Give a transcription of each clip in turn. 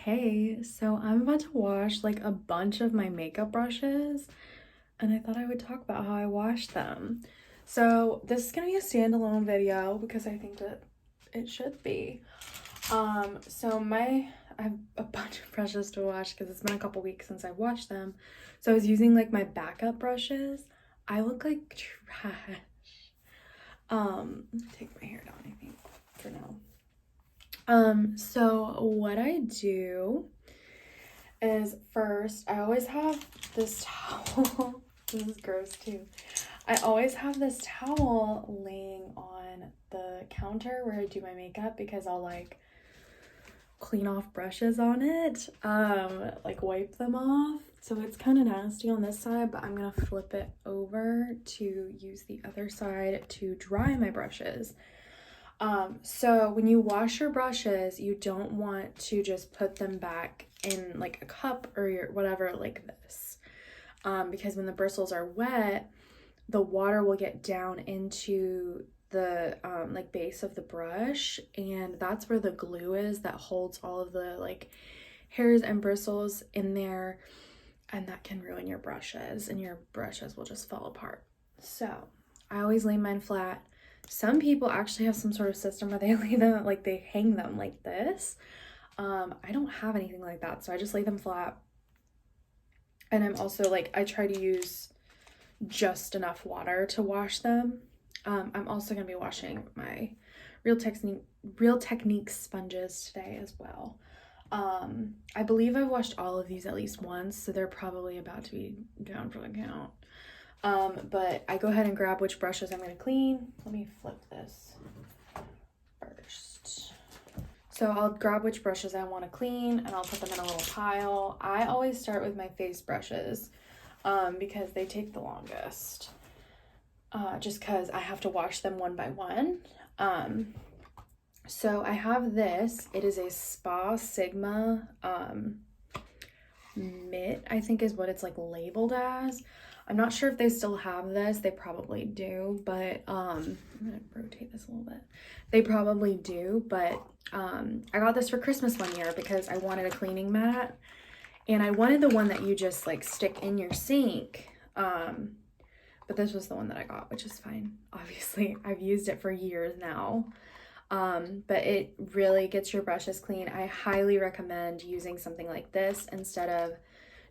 Hey, so I'm about to wash like a bunch of my makeup brushes, and I thought I would talk about how I wash them. So this is gonna be a standalone video because I think that it should be. I have a bunch of brushes to wash because it's been a couple weeks since I washed them. So I was using like my backup brushes. I look like trash. Take my hair down, I think, for now. So what I do is first, I always have this towel. This is gross too. I always have this towel laying on the counter where I do my makeup because I'll like clean off brushes on it, like wipe them off. So it's kind of nasty on this side, but I'm gonna flip it over to use the other side to dry my brushes. So when you wash your brushes, you don't want to just put them back in like a cup or whatever like this. Because when the bristles are wet, the water will get down into the like base of the brush, and that's where the glue is that holds all of the like hairs and bristles in there, and that can ruin your brushes and your brushes will just fall apart. So I always lay mine flat. Some people actually have some sort of system where they lay them like they hang them like this. I don't have anything like that, so I just lay them flat. And I'm also like, I try to use just enough water to wash them. I'm also gonna be washing my Real Technique sponges today as well. I believe I've washed all of these at least once, so they're probably about to be down for the count. But I go ahead and grab which brushes I'm gonna clean. Let me flip this first. So I'll grab which brushes I want to clean and I'll put them in a little pile. I always start with my face brushes because they take the longest. Just because I have to wash them one by one. So I have this. It is a Spa Sigma mitt, I think is what it's like labeled as. I'm not sure if they still have this. They probably do, but I'm gonna rotate this a little bit. They probably do, but I got this for Christmas one year because I wanted a cleaning mat, and I wanted the one that you just like stick in your sink. But this was the one that I got, which is fine. Obviously, I've used it for years now. But it really gets your brushes clean. I highly recommend using something like this instead of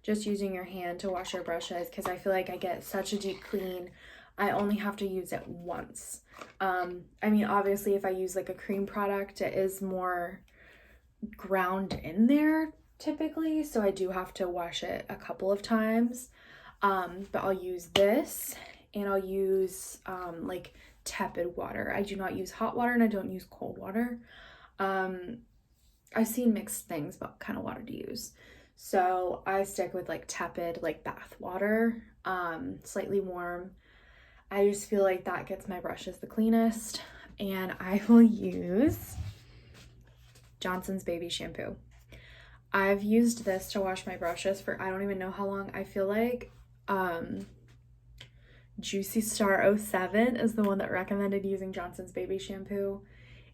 just using your hand to wash your brushes, because I feel like I get such a deep clean. I only have to use it once. I mean, obviously, if I use like a cream product, it is more ground in there typically, so I do have to wash it a couple of times. But I'll use this, and I'll use like tepid water. I do not use hot water, and I don't use cold water. I've seen mixed things about what kind of water to use. So I stick with like tepid, like bath water, slightly warm. I just feel like that gets my brushes the cleanest. And I will use Johnson's Baby Shampoo. I've used this to wash my brushes for I don't even know how long. I feel like Juicy Star 07 is the one that recommended using Johnson's Baby Shampoo.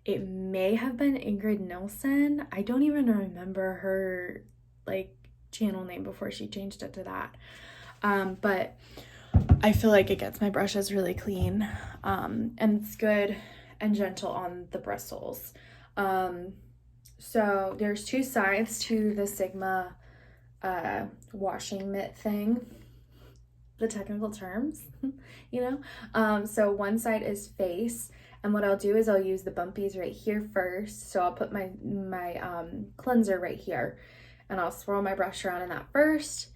It may have been Ingrid Nilsson. I don't even remember her like channel name before she changed it to that. But I feel like it gets my brushes really clean, and it's good and gentle on the bristles. So there's two sides to the Sigma washing mitt thing, the technical terms, you know. So one side is face, and what I'll do is I'll use the bumpies right here first. So I'll put my cleanser right here, and I'll swirl my brush around in that first,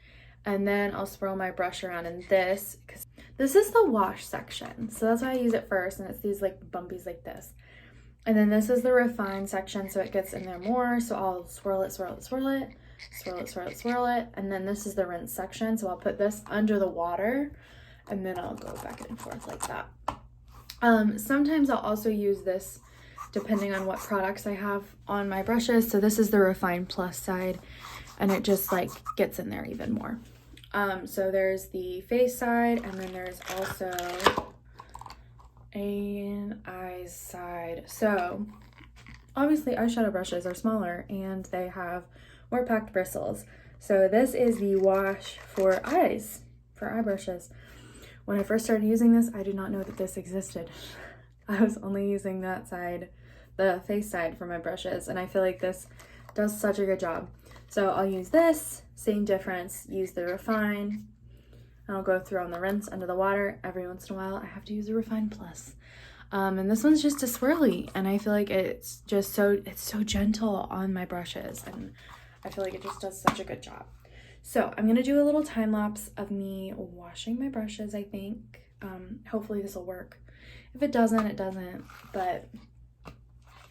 and then I'll swirl my brush around in this, because this is the wash section. So that's why I use it first, and it's these like bumpies like this. And then this is the refine section, so it gets in there more. So I'll swirl it, swirl it, swirl it, swirl it, swirl it, swirl it. And then this is the rinse section, so I'll put this under the water, and then I'll go back and forth like that. Sometimes I'll also use this depending on what products I have on my brushes. So this is the Refine Plus side, and it just like gets in there even more. So there's the face side, and then there's also an eyes side. So obviously eyeshadow brushes are smaller and they have more packed bristles. So this is the wash for eyes, for eye brushes. When I first started using this, I did not know that this existed. I was only using that side, the face side for my brushes, and I feel like this does such a good job. So I'll use this, same difference, use the Refine, and I'll go through on the rinse under the water. Every once in a while, I have to use a Refine Plus. And this one's just a swirly, and I feel like it's just it's so gentle on my brushes, and I feel like it just does such a good job. So I'm gonna do a little time lapse of me washing my brushes, I think. Hopefully this will work. If it doesn't, it doesn't, but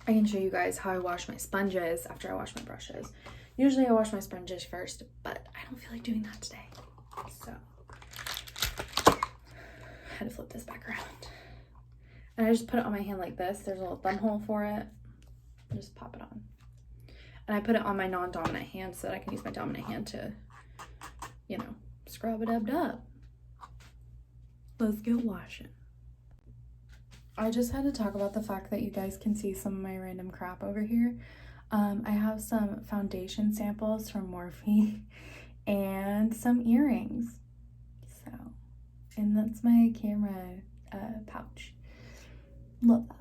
I can show you guys how I wash my sponges after I wash my brushes. Usually I wash my sponges first, but I don't feel like doing that today. So I had to flip this back around. And I just put it on my hand like this. There's a little thumb hole for it. Just pop it on. And I put it on my non-dominant hand so that I can use my dominant hand to, you know, scrub it up. Let's get washing. I just had to talk about the fact that you guys can see some of my random crap over here. I have some foundation samples from Morphe and some earrings. So, and that's my camera pouch. Love that.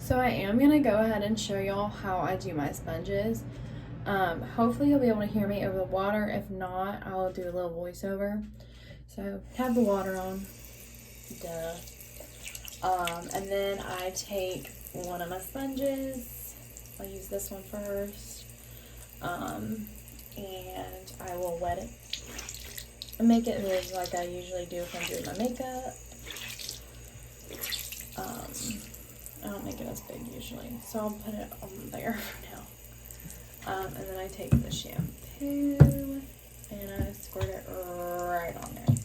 So I am going to go ahead and show y'all how I do my sponges. Hopefully you'll be able to hear me over the water. If not, I'll do a little voiceover. So have the water on. Duh. And then I take one of my sponges. I'll use this one first. And I will wet it. And make it big like I usually do if I'm doing my makeup. I don't make it as big usually, so I'll put it on there for now. And then I take the shampoo and I squirt it right on there.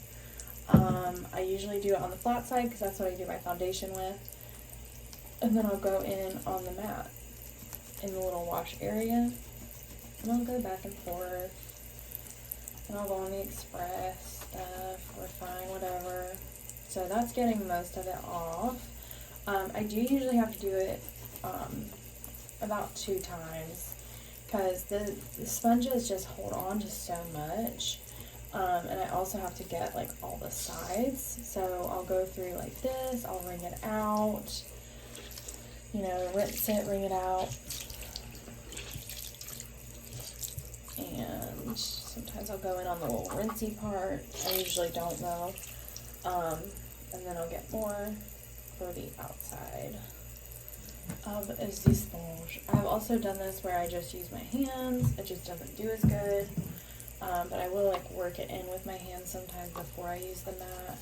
I usually do it on the flat side because that's what I do my foundation with. And then I'll go in on the mat in the little wash area. And I'll go back and forth. And I'll go on the Express stuff, Refine, whatever. So that's getting most of it off. I do usually have to do it about 2 times because the sponges just hold on to so much. And I also have to get like all the sides. So I'll go through like this, I'll wring it out, you know, rinse it, wring it out. And sometimes I'll go in on the little rinsey part. I usually don't though. And then I'll get more for the outside of the sponge. I've also done this where I just use my hands. It just doesn't do as good. But I will like work it in with my hands sometimes before I use the mat.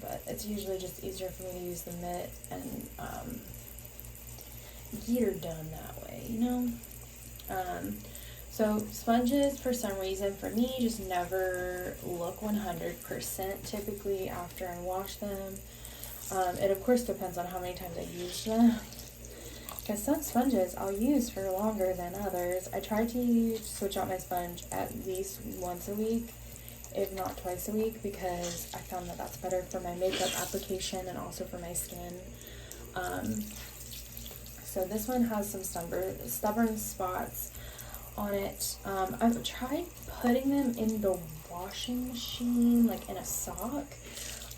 But it's usually just easier for me to use the mitt and get her done that way, you know? So sponges, for some reason, for me, just never look 100% typically after I wash them. It of course depends on how many times I use them. Because some sponges I'll use for longer than others. I try to switch out my sponge at least once a week, if not twice a week, because I found that that's better for my makeup application and also for my skin. So this one has some stubborn spots on it. I've tried putting them in the washing machine, like in a sock.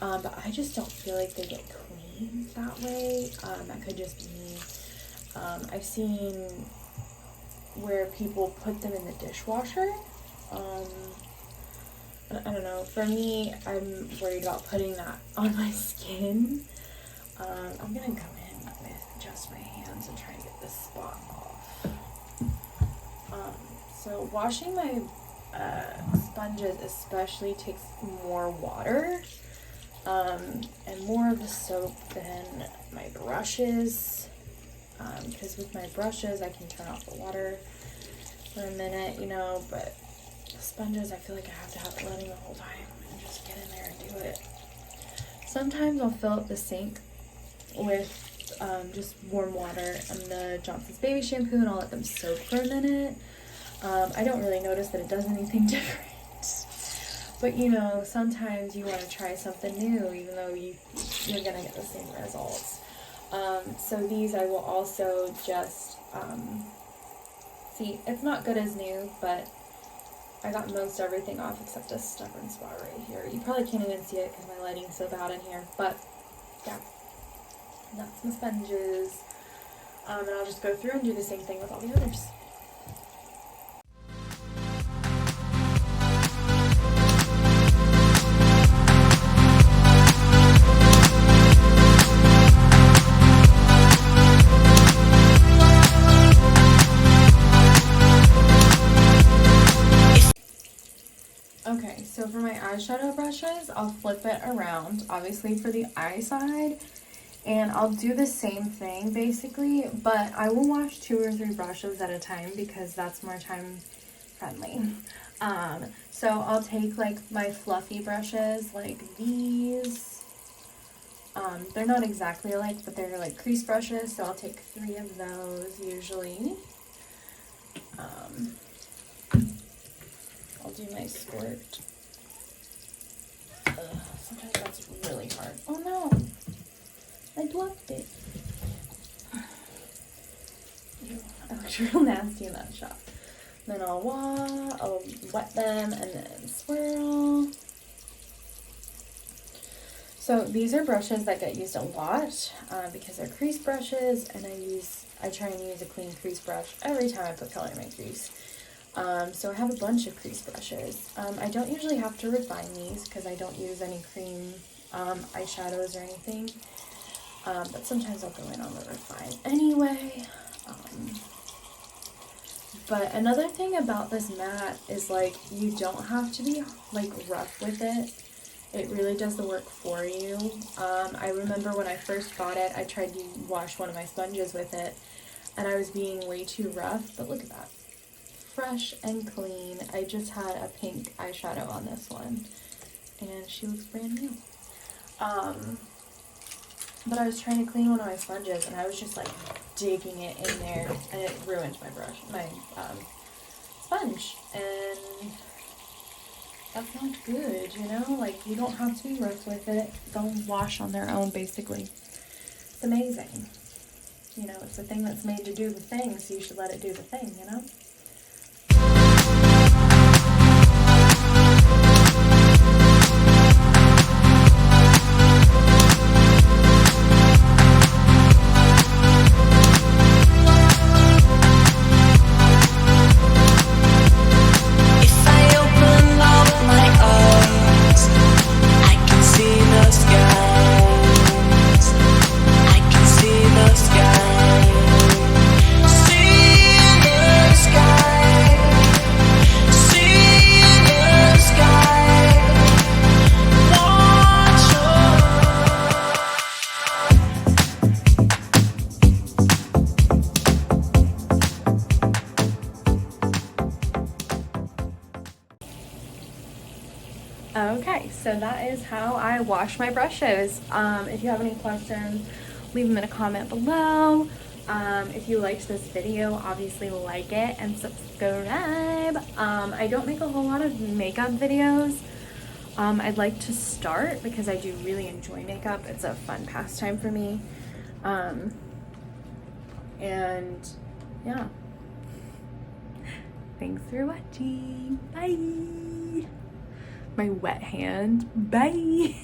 But I just don't feel like they get clean that way. That could just be me. I've seen where people put them in the dishwasher. I don't know. For me, I'm worried about putting that on my skin. I'm gonna go in with just my hands and try to get this spot off. So washing my sponges especially takes more water. And more of the soap than my brushes, because with my brushes I can turn off the water for a minute, you know, but the sponges I feel like I have to have it running the whole time and just get in there sometimes I'll fill up the sink with just warm water and the Johnson's baby shampoo, and I'll let them soak for a minute. I don't really notice that it does anything different. But you know, sometimes you want to try something new, even though you're gonna get the same results. So these I will also just, see, it's not good as new, but I got most everything off except a stubborn spot right here. You probably can't even see it because my lighting's so bad in here, but yeah, that's my sponges. And I'll just go through and do the same thing with all the others. Okay, so for my eyeshadow brushes, I'll flip it around, obviously for the eye side, and I'll do the same thing basically, but I will wash 2 or 3 brushes at a time because that's more time friendly. So I'll take like my fluffy brushes like these. They're not exactly alike, but they're like crease brushes, so I'll take 3 of those usually. I'll do my squirt. Sometimes that's really hard. Oh no! I dropped it. Ew, I looked real nasty in that shot. Then I'll wet them and then swirl. So these are brushes that get used a lot because they're crease brushes, and I try and use a clean crease brush every time I put color in my crease. So I have a bunch of crease brushes. I don't usually have to refine these because I don't use any cream eyeshadows or anything. But sometimes I'll go in on the refine anyway. But another thing about this mat is like you don't have to be like rough with it. It really does the work for you. I remember when I first got it, I tried to wash one of my sponges with it and I was being way too rough, but look at that. Fresh and clean. I just had a pink eyeshadow on this one and she looks brand new. But I was trying to clean one of my sponges and I was just like digging it in there and it ruined my sponge, and that's not good, you know? Like, you don't have to be rough with it. They'll wash on their own, basically. It's amazing. You know, it's the thing that's made to do the thing, so you should let it do the thing, you know? Okay, so that is how I wash my brushes. If you have any questions, leave them in a comment below. If you liked this video, obviously like it and subscribe. I don't make a whole lot of makeup videos. I'd like to start because I do really enjoy makeup. It's a fun pastime for me. And yeah. Thanks for watching. Bye. My wet hand. Bye.